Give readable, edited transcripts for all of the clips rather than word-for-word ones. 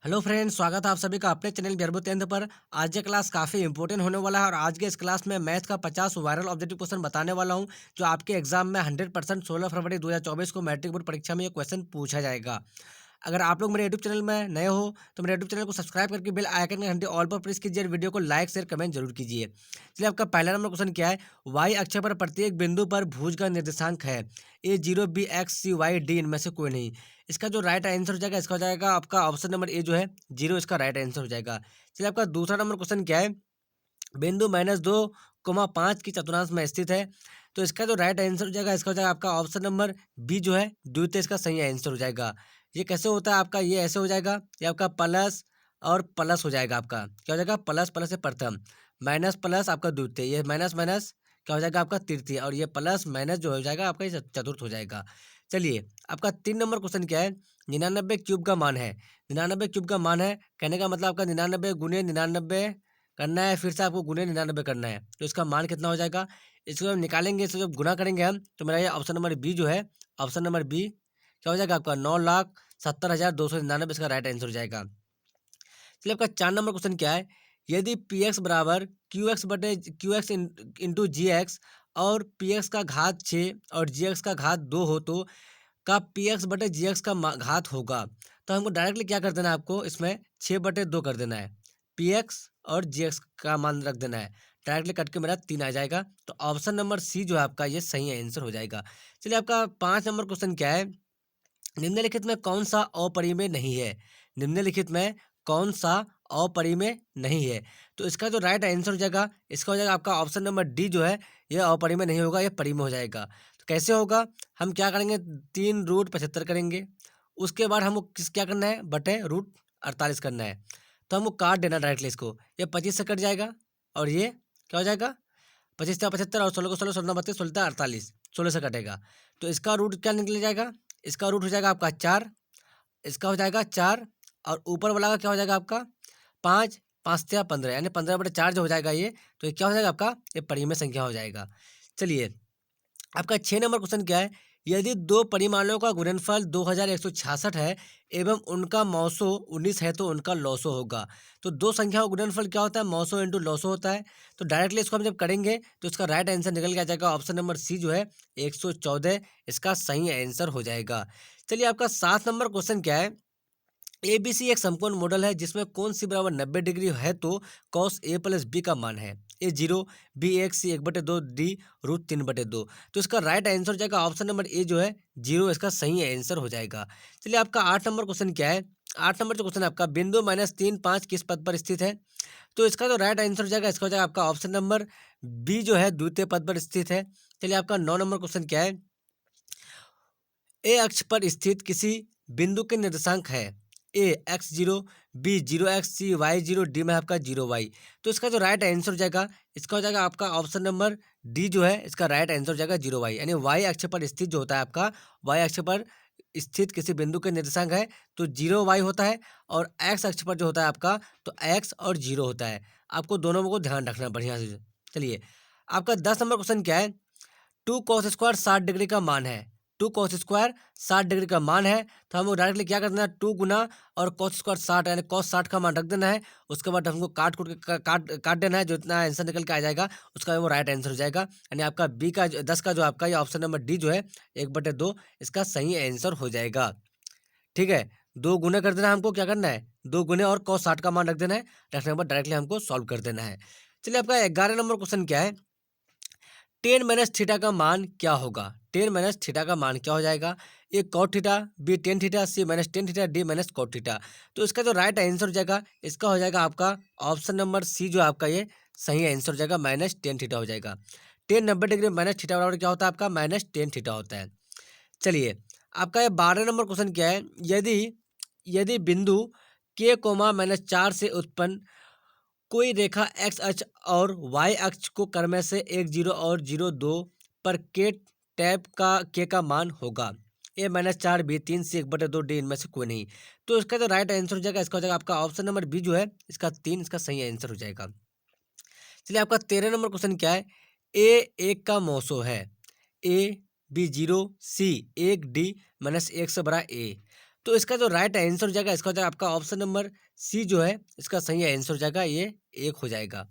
Hello friends, स्वागत है आप सभी का अपने चैनल गर्बो टेंथ पर। आज ये क्लास काफ़ी इंपॉर्टेंट होने वाला है और आज के इस क्लास में मैथ का 50 वायरल ऑब्जेक्टिव क्वेश्चन बताने वाला हूं, जो आपके एग्जाम में 100% 16 फरवरी 2024 को मैट्रिक बोर्ड परीक्षा में ये क्वेश्चन पूछा जाएगा। अगर आप लोग मेरे यूट्यूब चैनल में नए हो तो मेरे यूट्यूब चैनल को सब्सक्राइब करके बेल आइकन की घंटी ऑल पर प्रेस कीजिए और वीडियो को लाइक शेयर कमेंट जरूर कीजिए। चलिए, आपका पहला नंबर क्वेश्चन क्या है। वाई अक्ष पर प्रत्येक बिंदु पर भुज का निर्देशांक है A0 B X C Y D, इनमें से कोई नहीं। इसका जो राइट आंसर हो जाएगा, इसका हो जाएगा आपका ऑप्शन नंबर ए जो है 0, इसका राइट आंसर हो जाएगा। चलिए, आपका दूसरा नंबर क्वेश्चन क्या है। बिंदु -2, 5 की चतुर्थांश में स्थित है, तो इसका जो राइट आंसर हो जाएगा, इसका हो जाएगा आपका ऑप्शन नंबर बी जो है द्वितीय, इसका सही आंसर हो जाएगा। ये कैसे होता है आपका, ये ऐसे हो जाएगा, ये आपका प्लस और प्लस हो जाएगा। आपका क्या हो जाएगा, प्लस प्लस से प्रथम, माइनस प्लस आपका द्वितीय, ये माइनस माइनस क्या हो जाएगा आपका तृतीय, और ये प्लस माइनस जो हो जाएगा आपका ये चतुर्थ हो जाएगा। चलिए, आपका 3 नंबर क्वेश्चन क्या है। 99 क्यूब का मान है। 99 क्यूब का मान है, कहने का मतलब आपका 99 गुने 99 करना है, फिर से आपको गुने 99 करना है, तो इसका मान कितना हो जाएगा। इसको हम निकालेंगे, इसको जब गुना करेंगे हम, तो मेरा ये ऑप्शन नंबर बी जो है, ऑप्शन नंबर बी क्या हो जाएगा आपका 9,70,299, इसका राइट आंसर हो जाएगा। चलिए, आपका 4 नंबर क्वेश्चन क्या है। यदि पी एक्स बराबर क्यू एक्स बटे क्यू एक्स इंटू जी एक्स और पी एक्स का घात 6 और जी एक्स का घात 2 हो, तो का पी एक्स बटे जी एक्स का घात होगा। तो हमको डायरेक्टली क्या कर देना है, आपको इसमें 6/2 कर देना है, पी एक्स और जी एक्स का मान रख देना है। डायरेक्टली कट के मेरा 3 आ जाएगा, तो ऑप्शन नंबर सी जो है आपका ये सही आंसर हो जाएगा। चलिए, आपका 5 नंबर क्वेश्चन क्या है। निम्नलिखित में कौन सा अपरिमेय नहीं है। निम्नलिखित में कौन सा अपरिमेय नहीं है, तो इसका जो राइट आंसर हो जाएगा, इसका हो जाएगा आपका ऑप्शन नंबर डी जो है, ये अपरिमेय नहीं होगा, ये परिमेय हो जाएगा। तो कैसे होगा, हम क्या करेंगे, 3√75 करेंगे। उसके बाद हमको क्या करना है, बटे √48 करना है। तो हमको काट देना डायरेक्टली इसको, ये 25 से कट जाएगा, और ये क्या हो जाएगा, 25 × 75 और 16 को 16, 16 32, 16 48, 16 से कटेगा। तो इसका रूट क्या निकल जाएगा, इसका रूट हो जाएगा आपका 4, इसका हो जाएगा 4, और ऊपर वाला का क्या हो जाएगा आपका 5, 5 × 15 यानी 15/4 जो हो जाएगा ये, तो ये क्या हो जाएगा आपका, ये परिमेय संख्या हो जाएगा। चलिए, आपका 6 नंबर क्वेश्चन क्या है। यदि दो परिमाणों का गुणनफल 2166 है एवं उनका मौसो 19 है, तो उनका लौसो होगा। तो दो संख्याओं का गुणनफल क्या होता है, मौसो इंटू लौसो होता है। तो डायरेक्टली इसको हम जब करेंगे, तो इसका राइट आंसर निकल के आ जाएगा, ऑप्शन नंबर सी जो है 114, इसका सही आंसर हो जाएगा। चलिए, आपका 7 नंबर क्वेश्चन क्या है। एबीसी एक समकोण मॉडल है जिसमें कोण सी बराबर 90 डिग्री है, तो कॉस ए प्लस बी का मान है A0 B1 C1/2 D √3/2। तो इसका राइट आंसर हो जाएगा ऑप्शन नंबर ए जो है 0, इसका सही आंसर हो जाएगा। चलिए, आपका 8 नंबर क्वेश्चन क्या है। 8 नंबर जो क्वेश्चन है आपका, बिंदु -3, 5 किस पद पर स्थित है। तो इसका जो राइट आंसर हो जाएगा, इसका हो जाएगा आपका ऑप्शन नंबर बी जो है द्वितीय पद पर स्थित है। चलिए, आपका 9 नंबर क्वेश्चन क्या है। ए अक्ष पर स्थित किसी बिंदु के निर्देशांक है A x0 B0x C y0 D में आपका 0y। तो इसका जो राइट आंसर हो जाएगा, इसका हो जाएगा आपका ऑप्शन नंबर डी जो है, इसका राइट आंसर हो जाएगा 0y, यानी वाई अक्ष पर स्थित जो होता है आपका, वाई अक्ष पर स्थित किसी बिंदु के निर्देशांक है तो 0y होता है, और एक्स अक्ष पर जो होता है आपका, तो x और 0 होता है। आपको दोनों को ध्यान रखना बढ़िया से। चलिए, आपका 10 नंबर क्वेश्चन क्या है। 2 cos² 60 डिग्री का मान है। 2 cos² 60 डिग्री का मान है, तो हमको डायरेक्टली क्या कर देना है, 2 गुना और cos² 60 यानी cos 60 का मान रख देना है। उसके बाद हमको काट कूट के काट काट देना है, जो इतना आंसर निकल के आ जाएगा उसका वो राइट आंसर हो जाएगा। यानी आपका बी का 10 का जो आपका ये ऑप्शन नंबर डी जो है 1/2, इसका सही आंसर हो जाएगा। ठीक है, 2 गुना कर देना है, हमको क्या करना है, 2 गुने और cos 60 का मान रख देना है। रखने के बाद डायरेक्टली हमको सॉल्व कर देना है। चलिए, आपका 11 नंबर क्वेश्चन क्या है। टेन माइनस थीटा का मान क्या होगा। 10 - थीटा का मान क्या हो जाएगा। A cot theta, B ten theta, C -10 theta, D -cot theta. तो इसका जो राइट आंसर हो जाएगा, इसका हो जाएगा आपका ऑप्शन नंबर सी जो आपका ये सही आंसर हो जाएगा, -10 थीटा हो जाएगा। 10 90 डिग्री माइनस थीटा बराबर क्या होता है आपका, -10 थीटा होता है। चलिए, आपका ये 12 नंबर क्वेश्चन क्या है। यदि यदि बिंदु K, -4 से उत्पन्न कोई रेखा एक्स अक्ष और वाई अक्ष को क्रम से 10 और 02 पर के टैप का के का मान होगा। A-4 B3 C1/2 D, इनमें से कोई नहीं। तो इसका जो राइट आंसर हो जाएगा, इसका हो जाएगा आपका ऑप्शन नंबर बी जो है, इसका 3, इसका सही आंसर हो जाएगा। चलिए, आपका 13 नंबर क्वेश्चन क्या है। A 1 का मौसो है, A B0 C 1 D -1 से बड़ा A। तो इसका जो राइट आंसर हो जाएगा, इसका हो जाएगा आपका ऑप्शन नंबर सी जो है इसका सही आंसर हो जाएगा, ये 1 हो जाएगा।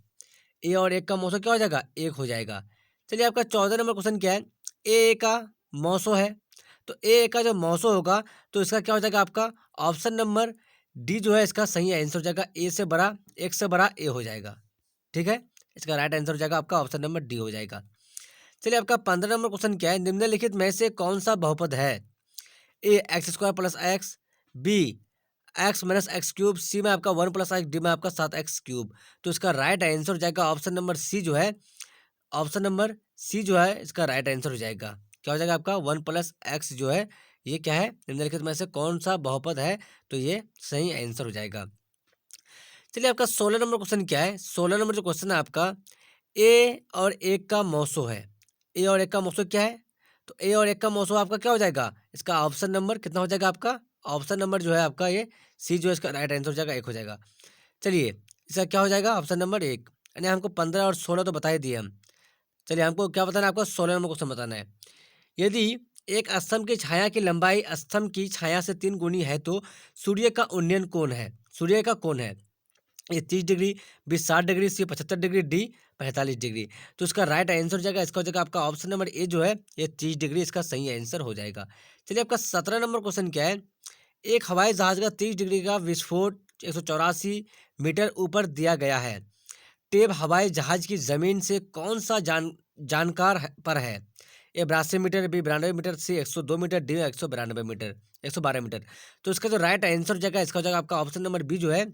ए और 1 का मौसो क्या हो जाएगा? 1 हो जाएगा। चलिए आपका 14 नंबर क्वेश्चन क्या है? ए का मौसो है, तो ए का जो मौसो होगा तो इसका क्या हो जाएगा आपका ऑप्शन नंबर डी जो है इसका सही आंसर हो जाएगा। ए से बड़ा, 1 से बड़ा ए हो जाएगा। ठीक है, इसका राइट आंसर हो जाएगा आपका ऑप्शन नंबर डी हो जाएगा। चलिए आपका 15 नंबर क्वेश्चन क्या है? निम्नलिखित में से कौन सा बहुपद है? A x square plus x, B x minus x cube, C में आपका 1 प्लस एक्स, डी में आपका 7x क्यूब। तो इसका राइट आंसर हो जाएगा ऑप्शन नंबर सी जो है, ऑप्शन नंबर सी जो है इसका राइट आंसर हो जाएगा। क्या हो जाएगा आपका 1 प्लस एक्स जो है ये क्या है? निम्नलिखित में से कौन सा बहुपद है? तो ये सही आंसर हो जाएगा। चलिए आपका 16 नंबर क्वेश्चन क्या है? 16 नंबर जो क्वेश्चन है आपका ए और 1 का मौसो है। ए और 1 का मौसो क्या है? तो ए और 1 का मौसो आपका क्या हो जाएगा? इसका ऑप्शन नंबर कितना हो जाएगा आपका? ऑप्शन नंबर जो है आपका ये सी जो है इसका राइट आंसर हो जाएगा, 1 हो जाएगा। चलिए इसका क्या हो जाएगा? Option number 1। यानी हमको 15 और 16 तो बता ही दिए हम। चलिए हमको क्या बताना है? आपको 16 नंबर क्वेश्चन बताना है। यदि एक स्तंभ की छाया की लंबाई स्तंभ की छाया से 3 गुनी है तो सूर्य का उन्नयन कोण है? सूर्य का कोण है ए 30 डिग्री, बी 60 डिग्री, सी 75 डिग्री, डी 45 डिग्री। तो इसका राइट आंसर हो जाएगा, इसका हो जाएगा आपका ऑप्शन नंबर ए जो है ये 30 डिग्री इसका सही आंसर हो जाएगा। चलिए आपका 17 नंबर क्वेश्चन क्या है? एक हवाई जहाज का 30 डिग्री का विस्फोट 184 मीटर ऊपर दिया गया है। टेप हवाई जहाज की जमीन से कौन सा जानकार पर है? ए 82 मीटर, बी 92 मीटर, सी 102 मीटर, डी 192 मीटर, 112 मीटर। तो इसका जो राइट आंसर हो जाएगा इसका हो जाएगा आपका ऑप्शन नंबर बी जो है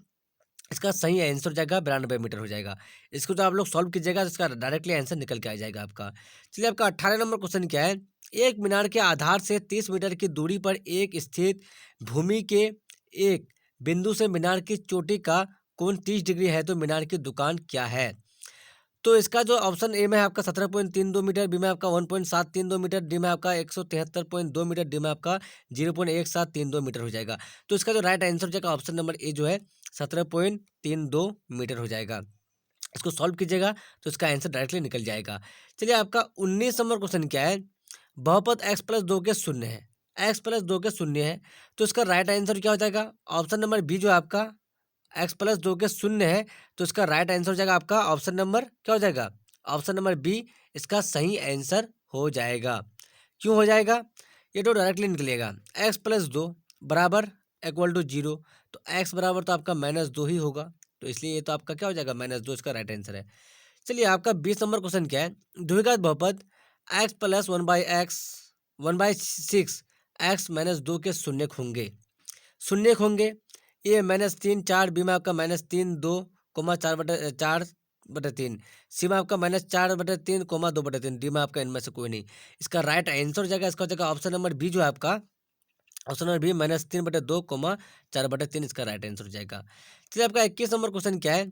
इसका सही आंसर हो जाएगा 92 मीटर हो जाएगा। इसको जब आप लोग सॉल्व कीजिएगा तो इसका डायरेक्टली आंसर निकल के आ जाएगा आपका। चलिए आपका 18 नंबर क्वेश्चन क्या है? एक मीनार के आधार से 30 मीटर की दूरी पर एक स्थित भूमि के एक बिंदु से मीनार की चोटी का कोण 30 डिग्री है तो मीनार की दुकान क्या है? तो इसका जो ऑप्शन ए में है आपका 17.32 मीटर, बी में आपका 1.732 मीटर, डी में आपका 173.2 मीटर, डी में आपका 0.1732 मीटर हो जाएगा। तो इसका जो राइट आंसर हो जाएगा ऑप्शन नंबर ए जो है 17.32 मीटर हो जाएगा। इसको सॉल्व कीजिएगा तो इसका आंसर डायरेक्टली निकल जाएगा। चलिए आपका 19 नंबर क्वेश्चन क्या है? बहुपद x प्लस 2 के शून्य है, x प्लस 2 के शून्य है तो इसका राइट आंसर क्या हो जाएगा? ऑप्शन नंबर बी जो है आपका एक्स प्लस 2 के शून्य है तो इसका राइट आंसर हो जाएगा आपका ऑप्शन नंबर क्या हो जाएगा? ऑप्शन नंबर बी इसका सही आंसर हो जाएगा। क्यों हो जाएगा? ये तो डायरेक्टली निकलेगा। एक्स प्लस 2 बराबर इक्वल टू 0, तो एक्स बराबर तो आपका -2 ही होगा, तो इसलिए ये तो आपका क्या हो जाएगा? -2 इसका राइट आंसर है। चलिए आपका 20 नंबर क्वेश्चन क्या है? द्विघात बहुपद एक्स प्लस 1/x 1/6 एक्स -2 के शून्यक होंगे। शून्यक होंगे ए -3 4, बी में आपका -3 2 कोमा 4/3, सी में आपका -4/3 कोमा 2/3, डी में आपका इनमें से कोई नहीं। इसका राइट आंसर हो जाएगा, इसका हो जाएगा ऑप्शन नंबर बी जो है आपका ऑप्शन नंबर बी -3/2 कोमा 4/3 इसका राइट आंसर हो जाएगा। चलिए आपका 21 नंबर क्वेश्चन क्या है?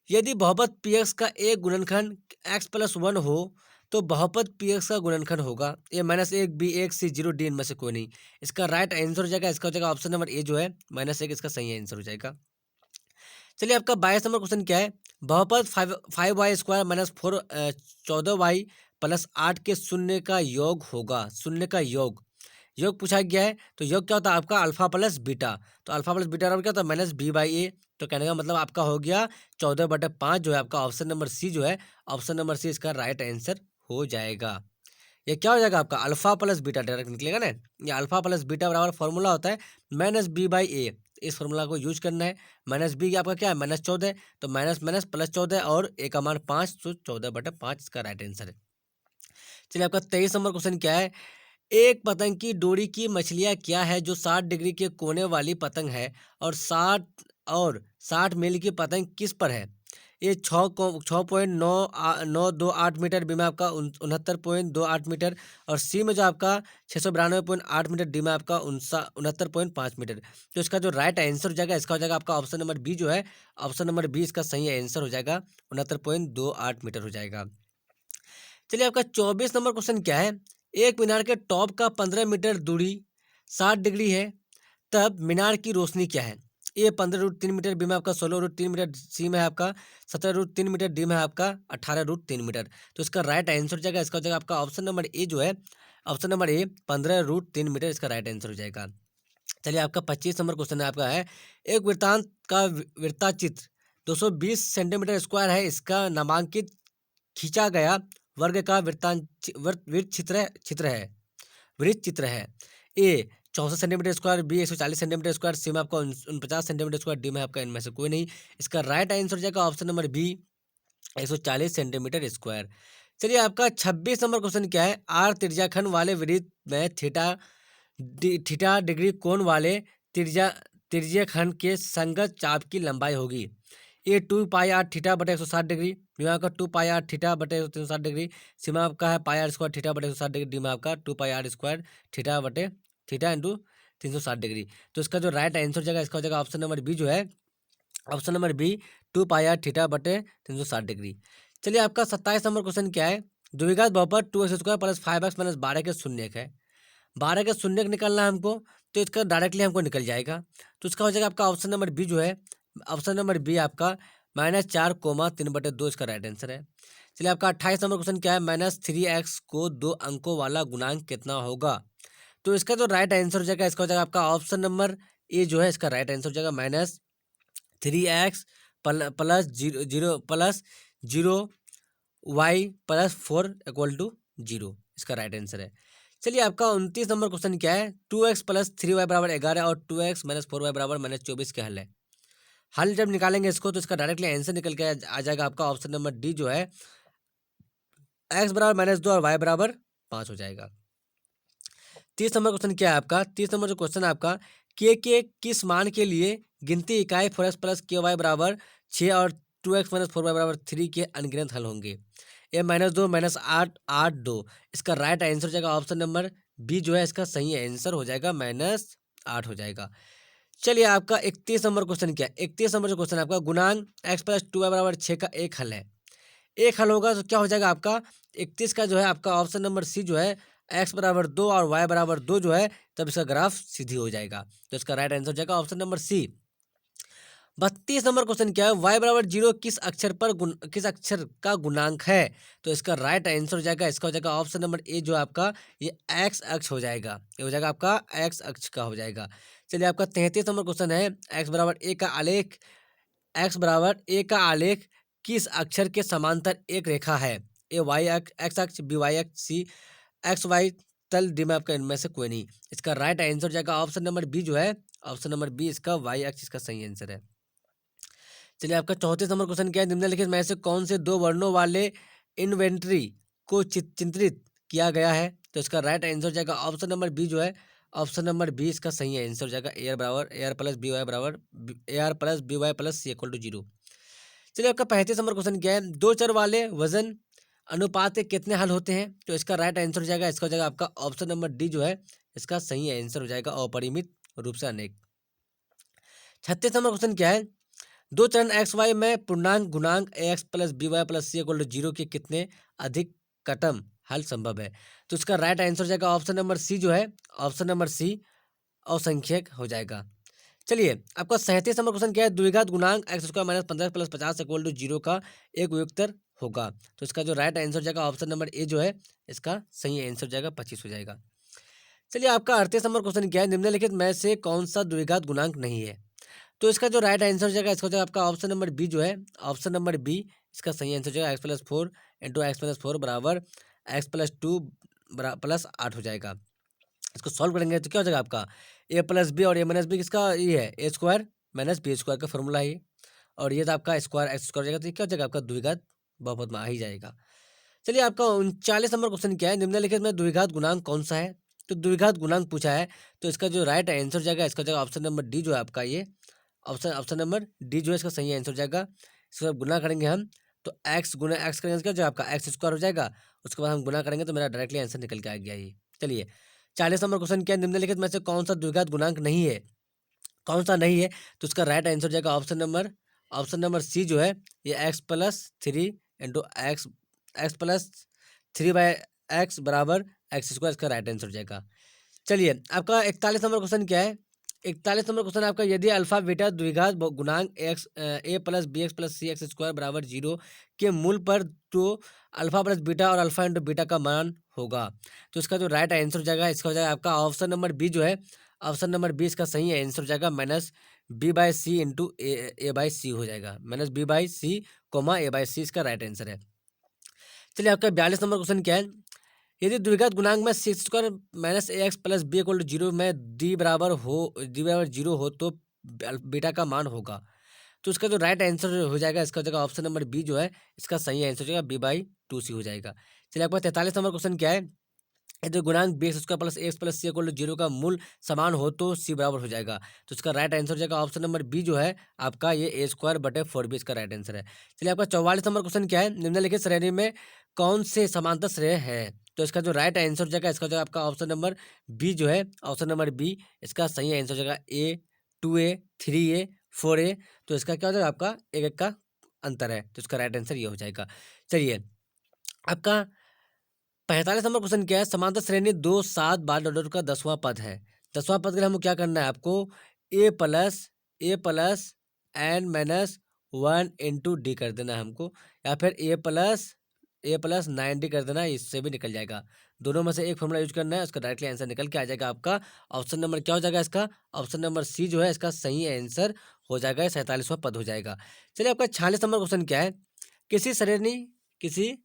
यदि बहुपद पी का एक गुणनखंड x प्लस 1 हो तो बहुपद पी का गुणनखंड होगा ए -1 बी 1 सी 0 डी इनमें से कोई नहीं। इसका राइट आंसर हो जाएगा, इसका हो जाएगा ऑप्शन नंबर ए जो है -1 इसका सही आंसर हो जाएगा। चलिए आपका 22 नंबर क्वेश्चन क्या है? बहुपद 5y² -4 14y प्लस 8 के शून्य का योग होगा। शून्य का योग योग पूछा गया है, तो योग क्या होता है आपका? Alpha plus beta. तो अल्फा प्लस बीटा बराबर क्या होता है? -b/a। तो कहने का मतलब आपका हो गया 14/5 जो है आपका ऑप्शन नंबर सी जो है ऑप्शन नंबर सी इसका राइट आंसर हो जाएगा। ये क्या हो जाएगा आपका? अल्फा प्लस बीटा डायरेक्ट निकलेगा ना। ये अल्फा प्लस बीटा बराबर फॉर्मूला होता है -b/a। इस फॉर्मूला को यूज करना है। -b आपका क्या है? -14, तो माइनस माइनस प्लस 14 और ए का मान 5, तो 14/5 इसका राइट आंसर है। चलिए आपका 23 नंबर क्वेश्चन क्या है? एक पतंग की डोरी की मछलियाँ क्या है जो 60 डिग्री के कोने वाली पतंग है और 60 मील की पतंग किस पर है? ये 6.928 मीटर, बी में आपका 69.28 मीटर और सी में जो आपका 692.8 मीटर, डी में आपका 69.5 मीटर। तो इसका जो राइट आंसर हो जाएगा इसका हो जाएगा आपका ऑप्शन नंबर बी जो है ऑप्शन नंबर बी इसका सही आंसर हो जाएगा 69.28 मीटर हो जाएगा। चलिए आपका 24 नंबर क्वेश्चन क्या है? एक मीनार के टॉप का 15 मीटर दूरी 60 डिग्री है, तब मीनार की रोशनी क्या है? ए 15√3 मीटर, बी में आपका 16√3 मीटर, सी में है आपका 17√3 मीटर, डी में है आपका 18√3 मीटर। तो इसका राइट आंसर हो जाएगा, इसका हो जाएगा आपका ऑप्शन नंबर ए जो है ऑप्शन नंबर ए 15√3 मीटर इसका राइट आंसर हो जाएगा। चलिए आपका 25 नंबर क्वेश्चन है आपका है, एक वृत्तांत का वृत्ताचित्र 220 सेंटीमीटर स्क्वायर है, इसका नामांकित खींचा गया वर्ग का वृत्त चित्र है। A 64 centimetre square, B 140 centimetre square, C में आपका 49 सेंटीमीटर स्क्वायर, डी में आपका इनमें से कोई नहीं। इसका राइट आंसर हो जाएगा option number B 140 centimetre square. चलिए आपका 26 नंबर क्वेश्चन क्या है, आर त्रिज्याखंड वाले वृत्त में थीटा डिग्री कोण वाले त्रिज्याखंड के संगत चाप की लंबाई होगी। ए 2 पाई r थीटा/160 डिग्री, बी में आपका 2 पाई r थीटा/360 डिग्री, सी में आपका है पाई r² थीटा/160 डिग्री, डी में आपका 2 पाई r² थीटा इंटू 360 डिग्री। तो इसका जो राइट आंसर हो जाएगा, इसका हो जाएगा ऑप्शन नंबर बी जो है, ऑप्शन नंबर बी 2 पाई r थीटा/360 डिग्री। चलिए आपका 27 नंबर क्वेश्चन क्या है, द्विघात बहुपद 2x² + 5x - 12 के शून्यक है। 12 के शून्यक निकालना है हमको, तो इसका डायरेक्टली हमको निकल जाएगा। तो इसका हो जाएगा आपका ऑप्शन नंबर बी जो है, ऑप्शन नंबर बी आपका -4, 3/2 इसका राइट आंसर है। चलिए आपका 28 नंबर क्वेश्चन क्या है, -3x को 2 अंकों वाला गुणांक कितना होगा। तो इसका जो राइट आंसर हो जाएगा, इसका हो जाएगा आपका ऑप्शन नंबर ए जो है, इसका राइट आंसर हो जाएगा -3x प्लस 0 इसका राइट आंसर है। चलिए आपका 29 नंबर क्वेश्चन क्या है, 2x + 3y = 11 और 2x - 4y = -24 के हल है। हल जब निकालेंगे इसको, तो इसका डायरेक्टली आंसर निकल के आ जाएगा आपका ऑप्शन नंबर डी जो है, x = -2 और y = 5 हो जाएगा। 30 नंबर क्वेश्चन क्या है आपका, 30 नंबर जो क्वेश्चन है आपका, के किस मान के लिए गिनती इकाई 4x + ky = 6 और 2x - 4y = 3 के अनगिनत हल होंगे। ए -2 -8 8 2 इसका राइट आंसर हो जाएगा ऑप्शन नंबर बी जो है, इसका सही आंसर हो जाएगा -8 हो जाएगा। चलिए आपका 31 नंबर क्वेश्चन क्या है, 31 नंबर जो क्वेश्चन है आपका, गुणांक x + 2y = 6 का एक हल है। एक हल होगा तो क्या हो जाएगा आपका 31 का जो है आपका ऑप्शन नंबर सी जो है, x = 2 और y = 2 जो है, तब इसका ग्राफ सीधी हो जाएगा। तो इसका राइट आंसर हो जाएगा option number C. 32 number question क्या है, y = 0 किस अक्षर का गुणांक है। तो इसका राइट आंसर हो जाएगा, इसका हो जाएगा ऑप्शन नंबर ए जो आपका, ये x अक्ष हो जाएगा, ये हो जाएगा आपका x अक्ष का हो जाएगा। चलिए आपका 33 नंबर क्वेश्चन है, x = a का आलेख, x = a का आलेख किस अक्षर के समांतर एक रेखा है। ए वाई एक्स अक्ष, बी वाई अक्ष, सी एक्स वाई तल, डी में आपका इनमें से कोई नहीं। इसका राइट आंसर हो जाएगा ऑप्शन नंबर बी जो है, ऑप्शन नंबर बी इसका वाई अक्ष इसका सही आंसर है। चलिए आपका 34 नंबर क्वेश्चन क्या है, निम्नलिखित में से कौन से 2 वर्णों वाले इन्वेंट्री को चित्रित किया गया है। तो इसका राइट आंसर हो जाएगा ऑप्शन नंबर बी जो है, ऑप्शन नंबर बी इसका सही आंसर हो जाएगा, AR + BY + C = 0। चलिए आपका 35 नंबर क्वेश्चन क्या है, 2 चर वाले वजन अनुपात के कितने हल होते हैं। तो इसका राइट आंसर हो जाएगा, इसका हो जाएगा आपका ऑप्शन नंबर डी जो है, इसका सही आंसर हो जाएगा, अपरिमित रूप से अनेक। 36 नंबर क्वेश्चन क्या है, 2 चरण XY में पूर्णांक गुणांक AX + BY + C = 0 के कितने अधिकतम हल संभव है। तो इसका राइट आंसर हो जाएगा ऑप्शन नंबर सी जो है, ऑप्शन नंबर सी असंख्यक हो जाएगा। चलिए आपका 37 नंबर क्वेश्चन क्या है, द्विघात गुणांक x² - 15 + 50 = 0 का एक वियुक्तर होगा। तो इसका जो राइट आंसर हो जाएगा ऑप्शन नंबर ए जो है, इसका सही आंसर हो जाएगा, 25 हो जाएगा। चलिए आपका 38 नंबर क्वेश्चन क्या है, निम्नलिखित में से कौन सा द्विघात गुणांक नहीं है। तो इसका जो राइट आंसर हो जाएगा, इसका हो जाएगा आपका ऑप्शन नंबर बी जो है, ऑप्शन नंबर बी इसका सही आंसर हो जाएगा, x + 4 × x - 4 = x + 2 + 8 हो जाएगा। इसको सॉल्व करेंगे तो क्या हो जाएगा आपका, a + b और a - b किसका ये है, a² - b² का फॉर्मूला है ये, और ये तो आपका स्क्वायर x² हो जाएगा। तो ये क्या हो जाएगा आपका द्विघात बहुपद में आ ही जाएगा। चलिए आपका 39 नंबर क्वेश्चन क्या है, निम्नलिखित में द्विघात गुणांक कौन सा है। तो द्विघात गुणांक पूछा है, तो इसका जो राइट आंसर हो जाएगा, इसका हो जाएगा ऑप्शन नंबर डी जो है आपका, ये ऑप्शन नंबर डी जो है, इसका सही आंसर हो जाएगा। इसको जब गुना करेंगे हम, तो x गुना x करेंगे तो क्या हो जाएगा आपका x² हो जाएगा। उसके बाद हम गुना करेंगे तो मेरा डायरेक्टली आंसर निकल के आ गया ये। चलिए 40 नंबर क्वेश्चन क्या है, निम्नलिखित में से कौन सा द्विघात गुणांक नहीं है, कौन सा नहीं है। तो उसका राइट आंसर हो जाएगा ऑप्शन नंबर सी जो है, ये x + 3 × x + 3/x = x² इसका राइट आंसर हो जाएगा। चलिए आपका 41 नंबर क्वेश्चन क्या है, 41 नंबर क्वेश्चन आपका, यदि अल्फा बीटा द्विघात गुणांक a + bx + cx² = 0 के मूल पर, तो अल्फा + बीटा और अल्फा × बीटा का मान होगा। तो इसका जो राइट आंसर हो जाएगा, इसका हो जाएगा आपका ऑप्शन नंबर बी जो है, ऑप्शन नंबर बी इसका सही आंसर हो जाएगा minus B by C into A by C हो जाएगा। Minus B by C comma A by C इसका राइट आंसर है। चलिए आपका 42 नंबर क्वेश्चन क्या है, यदि द्विघात गुणांक में C square minus A x plus B equal to zero में डी बराबर जीरो हो तो बीटा का मान होगा। तो इसका जो राइट आंसर हो जाएगा इसका हो जाएगा ऑप्शन नंबर बी जो है इसका सही आंसर हो जाएगा बी बाई टू सी हो जाएगा। चलिए आपका 43 नंबर क्वेश्चन क्या है, यदि गुणांक B X square plus X plus C equal to zero का मूल समान हो तो सी बराबर हो जाएगा। तो इसका राइट आंसर हो जाएगा ऑप्शन नंबर बी जो है आपका ये ए स्क्वायर बटे 4b इसका राइट आंसर है। चलिए आपका 44 नंबर क्वेश्चन क्या है, निम्नलिखित श्रेणी में कौन से समांतर श्रेणी है। तो इसका जो राइट आंसर हो जाएगा इसका हो जाएगा आपका ऑप्शन नंबर बी जो है ऑप्शन नंबर बी इसका सही आंसर हो जाएगा ए 2a 3a 4a। तो इसका क्या हो जाएगा आपका एक एक का अंतर है, तो इसका राइट आंसर ये हो जाएगा। चलिए आपका 45 नंबर क्वेश्चन क्या है, समांतर श्रेणी 2 7 12 ऑर्डर का 10वां पद है। 10वां पद के लिए हमको क्या करना है, आपको A plus N minus 1 into D कर देना है हमको, या फिर ए प्लस 9d कर देना है, इससे भी निकल जाएगा। दोनों में से एक फॉर्मूला यूज करना है, उसका डायरेक्टली आंसर निकल के आ जाएगा आपका ऑप्शन नंबर क्या हो जाएगा इसका ऑप्शन नंबर सी जो है इसका सही आंसर हो जाएगा, 47वां पद हो जाएगा। चलिए आपका 46 नंबर क्वेश्चन क्या है, किसी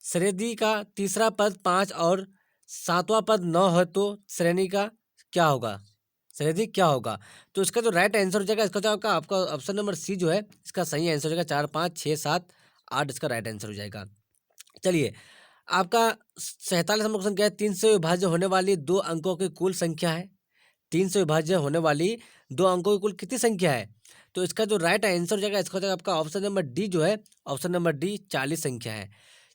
श्रेणी का तीसरा पद 5 और 7वां पद 9 है तो श्रेणी का क्या होगा, श्रेणी क्या होगा। तो इसका जो राइट आंसर हो जाएगा इसका जो आपका ऑप्शन नंबर सी जो है इसका सही आंसर हो जाएगा 4 5 6 7 8 इसका राइट आंसर हो जाएगा। चलिए आपका 47 नंबर क्वेश्चन क्या है, 3 से विभाज्य होने वाली 2 अंकों की कुल संख्या है। 3 से विभाज्य होने वाली 2 अंकों की कुल कितनी संख्या है। तो इसका जो राइट आंसर हो जाएगा इसका हो जाएगा आपका ऑप्शन नंबर डी जो है ऑप्शन नंबर डी 40 संख्या है।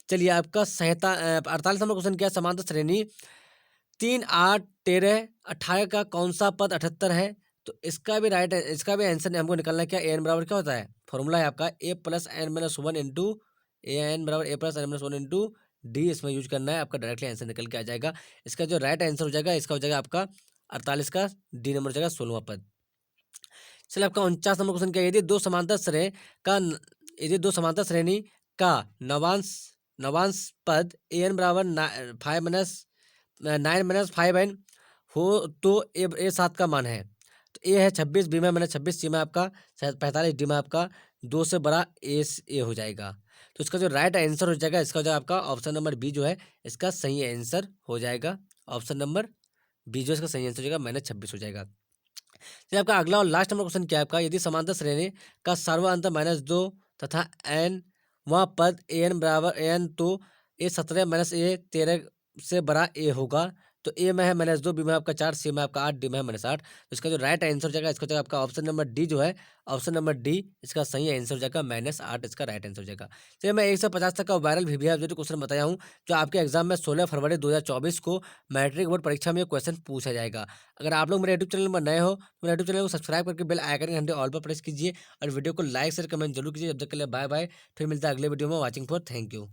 चलिए आपका 48 नंबर क्वेश्चन क्या है, समांतर श्रेणी 3 8 13 18 का कौन सा पद 78 है। तो इसका भी आंसर हमको निकालना है क्या, ए एन बराबर क्या होता है, फॉर्मूला है आपका A plus N minus 1 into A N बराबर A plus N minus 1 into D, इसमें यूज करना है, आपका डायरेक्टली आंसर निकल के आ जाएगा। इसका जो राइट आंसर हो जाएगा इसका हो जाएगा आपका 48 का डी नंबर हो जाएगा 16वां पद। चलिए आपका 49 नंबर क्वेश्चन क्या है, यदि दो समांतर श्रेणी का नवांश पद ए एन बराबर 5 माइनस 9 माइनस 5n हो तो ए 7 का मान है। तो ए है 26, बी में माइनस 26, सी में आपका 45, डी में आपका 2 से बड़ा ए हो जाएगा। तो इसका जो राइट आंसर हो जाएगा इसका हो जाएगा आपका ऑप्शन नंबर बी जो है इसका सही आंसर हो जाएगा, ऑप्शन नंबर बी जो इसका सही आंसर हो जाएगा -26 हो जाएगा। चलिए आपका अगला और लास्ट नंबर क्वेश्चन क्या है आपका, यदि समांतर श्रेणी का सर्वांतर -2 तथा एन वहाँ पद ए एन बराबर ए एन तो ए 17 माइनस ए 13 से बड़ा ए होगा। तो ए में है -2, बी में आपका 4, सी में आपका 8, डी में है -8। तो इसका जो राइट आंसर हो जाएगा इसका हो जाएगा आपका ऑप्शन नंबर डी जो है ऑप्शन नंबर डी इसका सही आंसर हो जाएगा -8 इसका राइट आंसर हो जाएगा। चलिए मैं 1 से 50 तक का वायरल वीवीआर जो क्वेश्चन बताया हूँ, जो आपके एग्जाम में 16 फरवरी 2024 को मैट्रिक बोर्ड परीक्षा में क्वेश्चन पूछा जाएगा। अगर आप लोग मेरे यूट्यूब चैनल पर नए हो तो मेरे यूट्यूब चैनल को सब्सक्राइब करके बेल आइकन के घंटे ऑल पर प्रेस कीजिए और वीडियो को लाइक शेयर कमेंट जरूर कीजिए। जब तक के लिए बाय बाय, फिर मिलता है अगले वीडियो में। Watching for thank you.